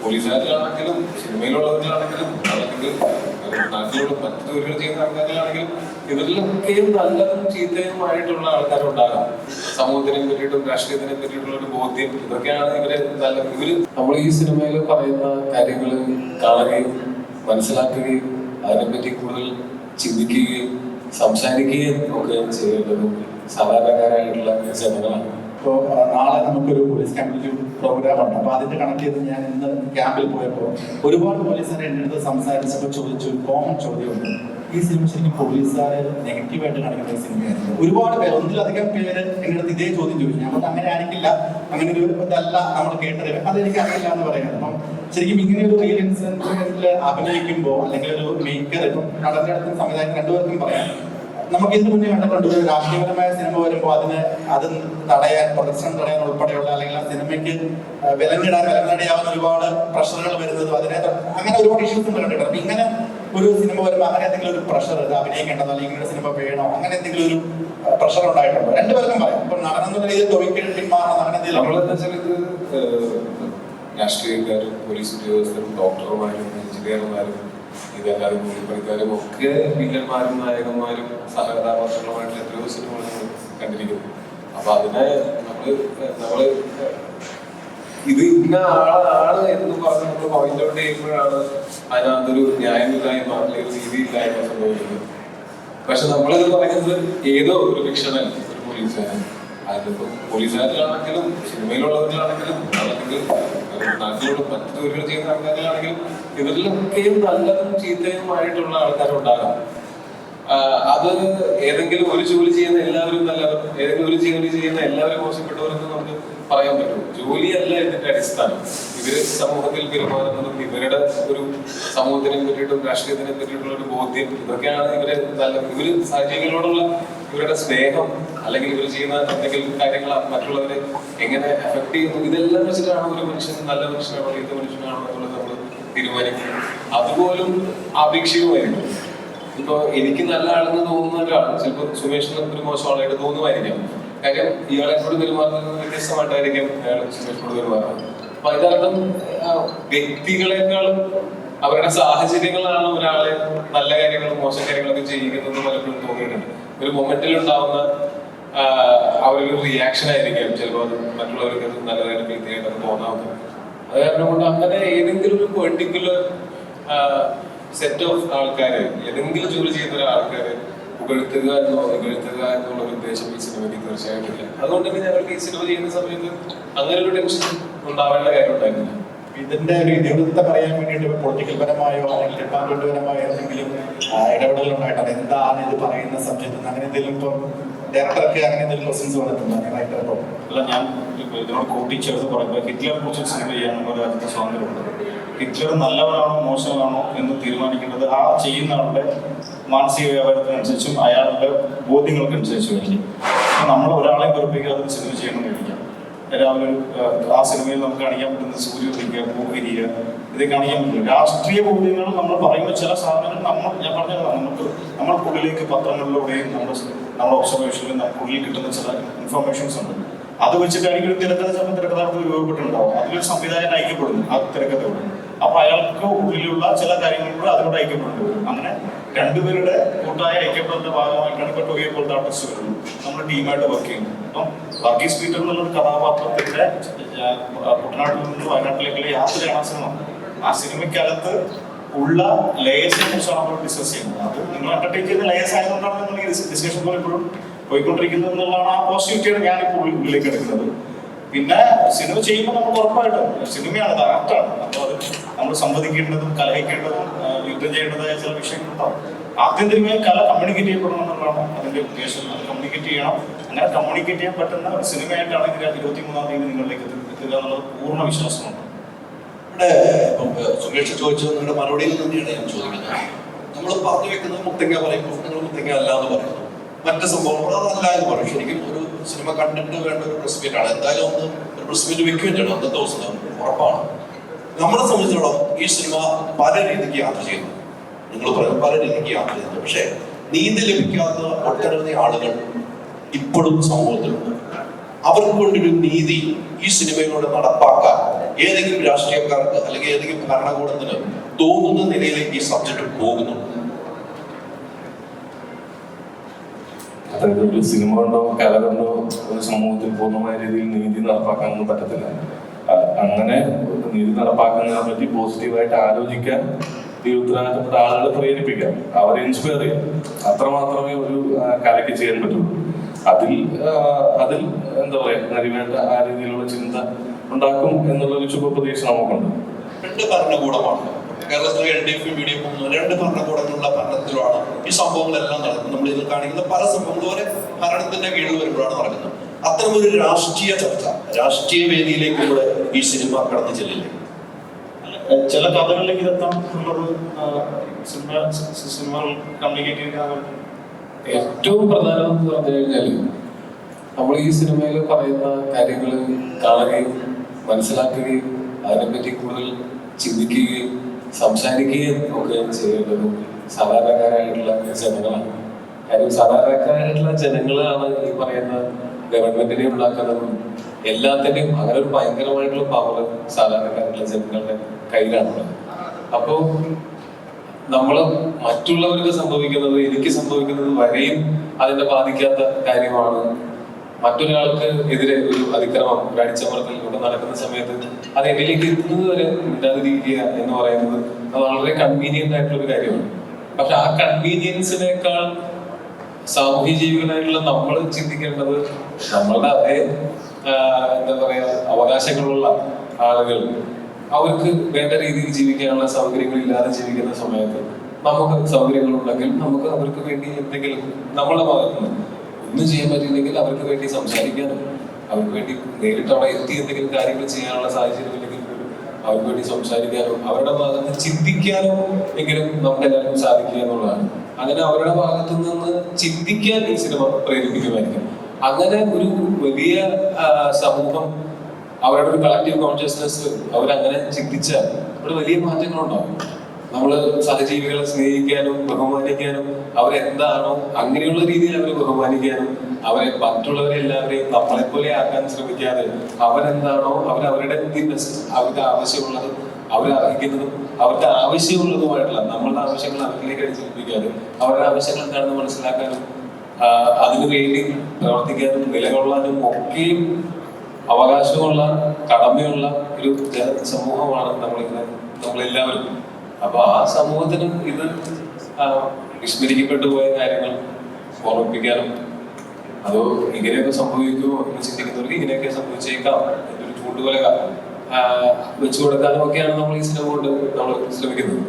പോലീസുകാരിലാണെങ്കിലും സിനിമയിലുള്ളവരിലാണെങ്കിലും അല്ലെങ്കിൽ നാട്ടിലുള്ള മറ്റു തൊഴിലുകൾ ചെയ്യുന്ന ആൾക്കാരിലാണെങ്കിലും ഇവരിലൊക്കെയും നല്ലതും ചീത്തയുമായിട്ടുള്ള ആൾക്കാരുണ്ടാകാം. സമൂഹത്തിനെ പറ്റിയിട്ടും രാഷ്ട്രീയത്തിനെ പറ്റിയിട്ടുള്ള ഒരു ബോധ്യം, ഇതൊക്കെയാണ് ഇവര് നമ്മൾ ഈ സിനിമയിൽ പറയുന്ന കാര്യങ്ങൾ കാണുകയും മനസ്സിലാക്കുകയും അതിനെപ്പറ്റി കൂടുതൽ ചിന്തിക്കുകയും സംസാരിക്കുകയും ഒക്കെ ചെയ്യേണ്ടത് സാധാരണക്കാരായിട്ടുള്ള ജനങ്ങളാണ്. ഇപ്പോൾ നാളെ നമുക്കൊരു പോലീസ് ക്യാമ്പിൽ പ്രോഗ്രാം ഉണ്ട്. അപ്പോൾ അതിന്റെ കണക്ട് ചെയ്ത് ഞാൻ ഇന്ന് ക്യാമ്പിൽ പോയപ്പോൾ ഒരുപാട് പോലീസുകാരെ എൻ്റെ അടുത്ത് സംസാരിച്ചപ്പോൾ ചോദിച്ച ഒരു കോമൺ ചോദ്യമുണ്ട്. ഈ സിനിമ ശരിക്കും പോലീസുകാരെ നെഗറ്റീവായിട്ട് കാണിക്കുന്ന സിനിമയായിരുന്നു. ഒരുപാട് പേര്, ഒന്നിലധികം പേര് എൻ്റെ അടുത്ത് ഇതേ ചോദ്യം ചോദിച്ചു. ഞങ്ങൾക്ക് അങ്ങനെ ആയിരിക്കില്ല, അങ്ങനെ ഒരു ഇതല്ല നമ്മൾ കേട്ടത്, അതെനിക്ക് അറിയില്ല എന്ന് പറയുന്നത്. അപ്പം ശരിക്കും ഇങ്ങനെ ഒരു റിയൽ ഇൻസിഡൻസിൽ അഭിനയിക്കുമ്പോൾ അല്ലെങ്കിൽ ഒരു മേക്കർ, ഇപ്പം നടന്റെ അടുത്തും സംവിധായകൻ രണ്ടുപേർക്കും പറയാം, നമുക്ക് ഇതിനു മുന്നേ കണ്ടിട്ടുണ്ട് ഒരു രാഷ്ട്രീയപരമായ സിനിമ വരുമ്പോൾ അത് തടയാൻ, പ്രദർശനം തടയാൻ ഉൾപ്പെടെയുള്ള അല്ലെങ്കിൽ ആ സിനിമയ്ക്ക് വിലങ്ങിടാൻ ഒരുപാട് പ്രഷറുകൾ വരുന്നത്, അങ്ങനെ ഒരുപാട് ഇഷ്യൂസ് കണ്ടിട്ടുണ്ട്. അപ്പൊ ഇങ്ങനെ ഒരു സിനിമ വരുമ്പോൾ അങ്ങനെ എന്തെങ്കിലും ഒരു പ്രഷർ, ഇത് അഭിനയിക്കേണ്ടത് അല്ലെങ്കിൽ ഇങ്ങനെ സിനിമ വേണോ, അങ്ങനെ എന്തെങ്കിലും ഒരു പ്രഷർ ഉണ്ടായിട്ടുണ്ടോ? രണ്ടുപേർക്കും പറയാം. ഇപ്പൊ നടനെന്നുള്ള രീതിയിൽ തൊഴിൽ പിന്മാറണം, അങ്ങനെ എന്തെങ്കിലും. രാഷ്ട്രീയക്കാരും പോലീസ് ഉദ്യോഗസ്ഥരും ഡോക്ടർമാരും എഞ്ചിനീയർമാരും ഇതല്ലാതെ കൂലിപ്പണിക്കാരും ഒക്കെ വില്ലന്മാരും നായകന്മാരും സഹകഥാപാത്രങ്ങളുമായിട്ടുള്ള എത്രയോ സിനിമകൾ കണ്ടിരിക്കുന്നു. അപ്പൊ അതിനെ നമ്മള് ഇത് ഇന്ന ആളാണ് എന്ന് പറഞ്ഞ് നമ്മൾ പോയിന്റ് ഔട്ട് ചെയ്യുമ്പോഴാണ് അതിനകത്തൊരു ന്യായമില്ലായ്മ അല്ലെങ്കിൽ ഒരു രീതിയില്ലായ്മ സംഭവിക്കുന്നത്. പക്ഷെ നമ്മളിത് പറയുന്നത് ഏതോ ഒരു ഫിക്ഷണൽ ഒരു പോലീസുകാരൻ, അതിലിപ്പോ പോലീസുകാരിലാണെങ്കിലും സിനിമയിലുള്ളവരിലാണെങ്കിലും അല്ലെങ്കിൽ നാട്ടിലുള്ള മറ്റു തൊഴിലുകൾ ചെയ്യുന്ന ആൾക്കാരിലാണെങ്കിലും ഇവരിലൊക്കെയും നല്ലതും ചീത്തയുമായിട്ടുള്ള ആൾക്കാരുണ്ടാകാം. അത് ഏതെങ്കിലും ഒരു ജോലി ചെയ്യുന്ന എല്ലാവരും നല്ലതും ഏതെങ്കിലും ഒരു ജോലി ചെയ്യുന്ന എല്ലാവരും മോശപ്പെട്ടവരെന്ന് നമുക്ക് പറയാൻ പറ്റും. ജോലിയല്ല ഇതിന്റെ അടിസ്ഥാനം. ഇവര് സമൂഹത്തിൽ പെരുമാറുന്നതും ഇവരുടെ ഒരു സമൂഹത്തിനെ പറ്റിയിട്ടും രാഷ്ട്രീയത്തിനെ പറ്റിയിട്ടുള്ള ഒരു ബോധ്യം, ഇതൊക്കെയാണ് ഇവര് സഹജീവികളോടുള്ള ഇവരുടെ സ്നേഹം അല്ലെങ്കിൽ ഇവർ ചെയ്യുന്ന എന്തെങ്കിലും കാര്യങ്ങൾ മറ്റുള്ളവരെ എങ്ങനെ എഫക്ട് ചെയ്യുന്നു, ഇതെല്ലാം വെച്ചിട്ടാണ് ഒരു മനുഷ്യൻ നല്ല മനുഷ്യനാണോ ഏത് മനുഷ്യനാണോ എന്നുള്ളത് നമ്മൾ തീരുമാനിക്കുന്നത്. അതുപോലും ആപേക്ഷികമായിരിക്കും. ഇപ്പൊ എനിക്ക് നല്ല ആളെന്ന് തോന്നുന്ന ഒരാൾ ചിലപ്പോൾ സുമേഷിന് ഒരു മോശം ആളായിട്ട് തോന്നുമായിരിക്കാം. കാര്യം ഇയാളെപ്പോഴും പെരുമാറുന്നത് വ്യത്യസ്തമായിട്ടായിരിക്കും അയാൾ സുമേഷിനോട് പെരുമാറുന്നത്. അപ്പൊ അതിനർത്ഥം വ്യക്തികളെക്കാളും അവരുടെ സാഹചര്യങ്ങളാണ് ഒരാളെ നല്ല കാര്യങ്ങളും മോശം കാര്യങ്ങളൊക്കെ ചെയ്യുന്നത് പലപ്പോഴും തോന്നിയിട്ടുണ്ട്. ഒരു മൊമെന്റിൽ ഉണ്ടാവുന്ന അവരൊരു റിയാക്ഷൻ ആയിരിക്കാം ചിലപ്പോൾ അത് മറ്റുള്ളവർക്ക് അത് നല്ലതായിട്ട് വ്യക്തിയായിട്ടൊക്കെ തോന്നാവുന്നത്. അത് കാരണം കൊണ്ട് അങ്ങനെ ഏതെങ്കിലും ഒരു പെർട്ടിക്കുലർ സെറ്റ് ഓഫ് ആൾക്കാര് ഏതെങ്കിലും ജോലി ചെയ്യുന്ന ഒരാൾക്കാര് പുകഴ്ത്തുക എന്നുള്ള ഒരു ഉദ്ദേശം ഈ സിനിമയ്ക്ക് തീർച്ചയായിട്ടില്ല. അതുകൊണ്ട് തന്നെ ഞങ്ങൾക്ക് ഈ സിനിമ ചെയ്യുന്ന സമയത്ത് അങ്ങനെ ഒരു ടെൻഷൻ ഉണ്ടാവേണ്ട കാര്യം ഉണ്ടായിരുന്നില്ല. ഇതിന്റെ ഒരു ഇതിവൃത്തം പറയാൻ വേണ്ടിയിട്ട് പൊളിറ്റിക്കൽ പരമായോ അല്ലെങ്കിൽ ഡിപ്പാർട്ട്മെന്റ് പരമായോ എന്തെങ്കിലും ഇടപെടലുണ്ടായിട്ടാണ് എന്താണ് ഇത് പറയുന്ന സബ്ജക്ട്, അങ്ങനെ എന്തെങ്കിലും ഇപ്പം ഡയറക്ടർക്ക് അങ്ങനെ എന്തെങ്കിലും ക്വസ്റ്റ്യൻസ് വന്നിട്ടുണ്ടോ റൈറ്റർക്കോ? അല്ല, ഞാൻ ഇതിനോട് കൂട്ടിച്ചേർത്ത് പറയുമ്പോൾ ഹിറ്റ്ലറെ കുറിച്ച് സിനിമ ചെയ്യാൻ നമ്മുടെ രാജ്യത്തെ സ്വാതന്ത്ര്യമുണ്ട്. ഹിറ്റ്ലർ നല്ലവരാണോ മോശമാണോ എന്ന് തീരുമാനിക്കേണ്ടത് ആ ചെയ്യുന്ന ആളുടെ മാനസിക വ്യാപാരത്തിനനുസരിച്ചും അയാളുടെ ബോധ്യങ്ങൾക്കനുസരിച്ചുമായിരിക്കും. അപ്പം നമ്മൾ ഒരാളെ വെറുപ്പിക്കാതെ സിനിമ ചെയ്യണമെന്നിരിക്കാം. രാവിലെ ആ സിനിമയിൽ നമുക്ക് കാണിക്കാൻ പറ്റുന്ന സൂര്യ ഉദിക്കുക, പൂവിരിയുക, ഇത് കാണിക്കാൻ പറ്റില്ല. രാഷ്ട്രീയ ബോധ്യങ്ങൾ നമ്മൾ പറയുമ്പോൾ ചില സാധനങ്ങൾ ഞാൻ പറഞ്ഞതാണ്, നമ്മൾക്കുള്ളിലേക്ക് പത്രങ്ങളിലൂടെയും നമ്മുടെ ഒബ്സർവേഷനിലും നമുക്കുള്ളിൽ കിട്ടുന്ന ചില ഇൻഫർമേഷൻസ് ഉണ്ട്. അത് വെച്ചിട്ടായിരിക്കും ഒരു തിരക്കഥ ചിലപ്പോൾ തിരക്കഥാർത്ഥ രൂപപ്പെട്ടുണ്ടാവും. അതിലൊരു സംവിധായകൻ ഐക്യപ്പെടുന്നു ആ തിരക്കഥയോട്. അപ്പൊ അയാൾക്ക് ഉള്ളിലുള്ള ചില കാര്യങ്ങളിലൂടെ അതിനോട് ഐക്യപ്പെടേണ്ടി വരും. അങ്ങനെ രണ്ടുപേരുടെ കൂട്ടായ ഐക്യപ്പെടുന്ന ഭാഗമായിട്ടാണ് ഇപ്പൊ ടോയെ പോലത്തെ ആർട്ടിസ്റ്റ് വരുന്നത്. നമ്മൾ ടീമായിട്ട് വർക്ക് ചെയ്യുന്നത്. അപ്പം വർഗീസ് പീറ്റർ എന്നുള്ളൊരു കഥാപാത്രത്തിന്റെ കുട്ടനാട്ടിൽ നിന്ന് വയനാട്ടിലേക്കുള്ള യാത്രയാണ് ആ സിനിമ. ആ സിനിമയ്ക്കകത്ത് ഉള്ള ലേയേഴ്സിനെ കുറിച്ചാണ് നമ്മൾ ഡിസ്കസ് ചെയ്യുന്നത്. അത് നിങ്ങൾ അണ്ടർടേക്ക് ചെയ്യുന്ന ലേയേഴ്സ് ആയതുകൊണ്ടാണ് നിങ്ങൾ ഈ ഡിസ്കഷൻ പോലെ ഇപ്പോഴും പോയിക്കൊണ്ടിരിക്കുന്നത് എന്നുള്ളതാണ് ആ പോസിറ്റിവിറ്റിയാണ് ഞാനിപ്പോൾ ഉള്ളിലേക്ക് എടുക്കുന്നത്. പിന്നെ സിനിമ ചെയ്യുമ്പോൾ നമുക്ക് ഉറപ്പായിട്ടും സിനിമയാണ്, അത് ആർട്ടാണ്. അപ്പോൾ അത് നമ്മൾ സംവദിക്കേണ്ടതും കലഹിക്കേണ്ടതും യുദ്ധം ചെയ്യേണ്ടതായ ചില വിഷയങ്ങളുണ്ടാവും. ആത്യന്തികമായി കല കമ്മ്യൂണിക്കേറ്റ് ചെയ്യപ്പെടണം എന്നുള്ളതാണ് അതിന്റെ ഉദ്ദേശം. അത് കമ്മ്യൂണിക്കേറ്റ് ചെയ്യണം. അങ്ങനെ കമ്മ്യൂണിക്കേറ്റ് ചെയ്യാൻ പറ്റുന്ന ഒരു സിനിമയായിട്ടാണ് ഇതിന്റെ 23-ാം തീയതി നിങ്ങളിലേക്ക് എത്തുക എന്നുള്ളത് പൂർണ്ണ വിശ്വാസമുണ്ട്. ഇവിടെ സുമേഷ് ചോദിച്ചത് നിങ്ങളുടെ മറുപടിയിൽ തന്നെയാണ് ഞാൻ ചോദിക്കുന്നത്. നമ്മൾ പറഞ്ഞു വെക്കുന്നത് മുത്തങ്ങ പറയുമ്പോൾ നിങ്ങൾ മുത്തങ്ങ അല്ല എന്ന് പറയുന്നു, മറ്റു സംഭവങ്ങൾ അതല്ല എന്ന് പറയും. ശരിക്കും ഒരു സിനിമ കണ്ടിട്ട് വേണ്ട ഒരു പ്രസ് മീറ്റ് ആണ്. എന്തായാലും ഒരു പ്രസ് മീറ്റ് വെക്കുകയും ചെയ്യണം അന്നത്തെ ദിവസം, ഉറപ്പാണ്. നമ്മളെ സംബന്ധിച്ചിടത്തോളം ഈ സിനിമ പല രീതിക്ക് യാത്ര ചെയ്യുന്നു. നിങ്ങൾ പറയുന്നത് പല രീതിക്ക് യാത്ര ചെയ്യുന്നു. പക്ഷെ നീതി ലഭിക്കാത്ത ഒട്ടനവധി ആളുകൾ ഇപ്പോഴും സമൂഹത്തിലുണ്ട്. അവർക്ക് വേണ്ടി ഒരു നീതി ഈ സിനിമയിലൂടെ നടപ്പാക്കാൻ ഏതെങ്കിലും രാഷ്ട്രീയക്കാർക്ക് അല്ലെങ്കിൽ ഏതെങ്കിലും ഭരണകൂടത്തിന് തോന്നുന്ന നിലയിലേക്ക് ഈ സബ്ജക്ട് പോകുന്നു? അതായത് ഒരു സിനിമ കൊണ്ടോ കല കൊണ്ടോ ഒരു സമൂഹത്തിൽ പൂർണ്ണമായ രീതിയിൽ നീതി നടപ്പാക്കാനൊന്നും പറ്റത്തില്ല. അങ്ങനെ നീതി നടപ്പാക്കുന്നതിനെ പറ്റി പോസിറ്റീവായിട്ട് ആലോചിക്കാൻ ഈ ഉത്തരവാദിത്തപ്പെട്ട ആളുകളെ പ്രേരിപ്പിക്കാം, അവരെ ഇൻസ്പയർ ചെയ്യാം. അത്രമാത്രമേ ഒരു കലയ്ക്ക് ചെയ്യാൻ പറ്റുള്ളൂ. അതിൽ എന്താ പറയാ, നരിവേണ്ട ആ രീതിയിലുള്ള ചിന്ത ഉണ്ടാക്കും എന്നുള്ളൊരു ശുഭപ്രതീക്ഷ നമുക്കുണ്ട്. രണ്ട് ഭരണകൂടമാണ് കേരളത്തിലെ LDF UDF രണ്ട് ഭരണകൂടങ്ങളുള്ള ഭരണത്തിലാണ് ഈ സംഭവങ്ങളെല്ലാം നടക്കുന്നത്. നമ്മൾ ഇതിൽ കാണിക്കുന്ന പല സംഭവങ്ങളും വരെ ഭരണത്തിന്റെ കീഴിൽ വരുമ്പോഴാണ് നടക്കുന്നത്. അത്തരമൊരു രാഷ്ട്രീയ ചർച്ച, രാഷ്ട്രീയ വേദിയിലേക്ക് കൂടെ ഈ സിനിമ കടന്നു ചെല്ലില്ലേ? ചില കഥകളിലേക്ക് ഇതെത്താം എന്നുള്ളൊരു സിനിമകൾ കമ്മ്യൂണിക്കേറ്റ് ചെയ്യാൻ ഏറ്റവും പ്രധാനം എന്ന് പറഞ്ഞു കഴിഞ്ഞാൽ നമ്മൾ ഈ സിനിമയിൽ പറയുന്ന കാര്യങ്ങൾ കാണുകയും മനസ്സിലാക്കുകയും അതിനെപ്പറ്റി കൂടുതൽ ചിന്തിക്കുകയും സംസാരിക്കുകയും ഒക്കെ ചെയ്യേണ്ടത് സാധാരണക്കാരായിട്ടുള്ള ജനങ്ങളാണ്. കാര്യം സാധാരണക്കാരായിട്ടുള്ള ജനങ്ങളാണ് ഈ പറയുന്ന ഗവൺമെന്റിനെ ഉണ്ടാക്കുന്നതും എല്ലാത്തിന്റെയും അങ്ങനെ ഒരു ഭയങ്കരമായിട്ടുള്ള പവർ സാധാരണക്കാരായിട്ടുള്ള ജനങ്ങളുടെ കയ്യിലാണുള്ളത്. അപ്പോ നമ്മള് മറ്റുള്ളവർക്ക് സംഭവിക്കുന്നത്, എനിക്ക് സംഭവിക്കുന്നത് വരെയും അതിനെ ബാധിക്കാത്ത കാര്യമാണ്. മറ്റൊരാൾക്ക് എതിരെ ഒരു അതിക്രമം, ഒരു അടിച്ചമർത്തൽ ഒക്കെ നടക്കുന്ന സമയത്ത് അത് എന്നിലേക്ക് എത്തുന്നത് വരെ മിണ്ടാതിരിക്കുക എന്ന് പറയുന്നത് അത് വളരെ കൺവീനിയന്റ് ആയിട്ടുള്ള ഒരു കാര്യമാണ്. പക്ഷെ ആ കൺവീനിയൻസിനേക്കാൾ സാമൂഹ്യ ജീവികളായിട്ടുള്ള നമ്മൾ ചിന്തിക്കേണ്ടത് നമ്മളുടെ അതേ എന്താ പറയാ അവകാശങ്ങളുള്ള ആളുകൾ അവർക്ക് വേണ്ട രീതിയിൽ ജീവിക്കാനുള്ള സൗകര്യങ്ങൾ ഇല്ലാതെ ജീവിക്കുന്ന സമയത്ത് നമുക്ക് സൗകര്യങ്ങളുണ്ടെങ്കിൽ നമുക്ക് അവർക്ക് വേണ്ടി എന്തെങ്കിലും നമ്മളുടെ ഭാഗത്ത് ഒന്നും ചെയ്യാൻ പറ്റില്ലെങ്കിൽ അവർക്ക് വേണ്ടി സംസാരിക്കാനും അവർക്ക് വേണ്ടി നേരിട്ട് അവിടെ എത്തി എന്തെങ്കിലും കാര്യങ്ങൾ ചെയ്യാനുള്ള സാഹചര്യം ഇല്ലെങ്കിൽ അവർക്ക് വേണ്ടി സംസാരിക്കാനും അവരുടെ ഭാഗത്ത് ചിന്തിക്കാനും എങ്കിലും നമുക്ക് എല്ലാവർക്കും സാധിക്കുക എന്നുള്ളതാണ്. അങ്ങനെ അവരുടെ ഭാഗത്തു നിന്ന് ചിന്തിക്കാൻ ഈ സിനിമ പ്രേരിപ്പിക്കുമായിരിക്കും. അങ്ങനെ ഒരു വലിയ സമൂഹം അവരുടെ ഒരു കളക്റ്റീവ് കോൺഷ്യസ്നെസ് അവരങ്ങനെ ചിന്തിച്ചാൽ അവിടെ വലിയ മാറ്റങ്ങളുണ്ടാവും. നമ്മള് സഹജീവികളെ സ്നേഹിക്കാനും ബഹുമാനിക്കാനും അവരെന്താണോ അങ്ങനെയുള്ള രീതിയിൽ അവരെ ബഹുമാനിക്കാനും അവരെ മറ്റുള്ളവരെല്ലാവരെയും നമ്മളെപ്പോലെ ആക്കാൻ ശ്രമിക്കാതെ അവരെന്താണോ അവരവരുടെ ബെസ്റ്റ് അവർക്ക് ആവശ്യമുള്ളത് അവരർഹിക്കുന്നതും അവർക്ക് ആവശ്യമുള്ളതുമായിട്ടുള്ള നമ്മളുടെ ആവശ്യങ്ങൾ അവരിലേക്ക് അടിച്ചേൽപ്പിക്കാതെ അവരുടെ ആവശ്യങ്ങൾ എന്താണെന്ന് മനസ്സിലാക്കാനും അതിനു വേണ്ടി പ്രവർത്തിക്കാനും നിലകൊള്ളാനും ഒക്കെയും അവകാശമുള്ള കടമയുള്ള ഒരു ജനസമൂഹമാണ് നമ്മളെല്ലാവരും. അപ്പൊ ആ സമൂഹത്തിനും ഇത് വിസ്മരിക്കപ്പെട്ടു പോയ കാര്യങ്ങൾ ഓർമ്മിപ്പിക്കാനും അതോ ഇങ്ങനെയൊക്കെ സംഭവിക്കുമോ എന്ന് ചിന്തിക്കുന്നവർക്ക് ഇങ്ങനെയൊക്കെ സംഭവിച്ചേക്കാം എന്നൊരു ചൂണ്ടുകൊല വെച്ചു കൊടുക്കാനും ഒക്കെയാണ് നമ്മൾ ഈ സിനിമ കൊണ്ട് നമ്മൾ ശ്രമിക്കുന്നത്.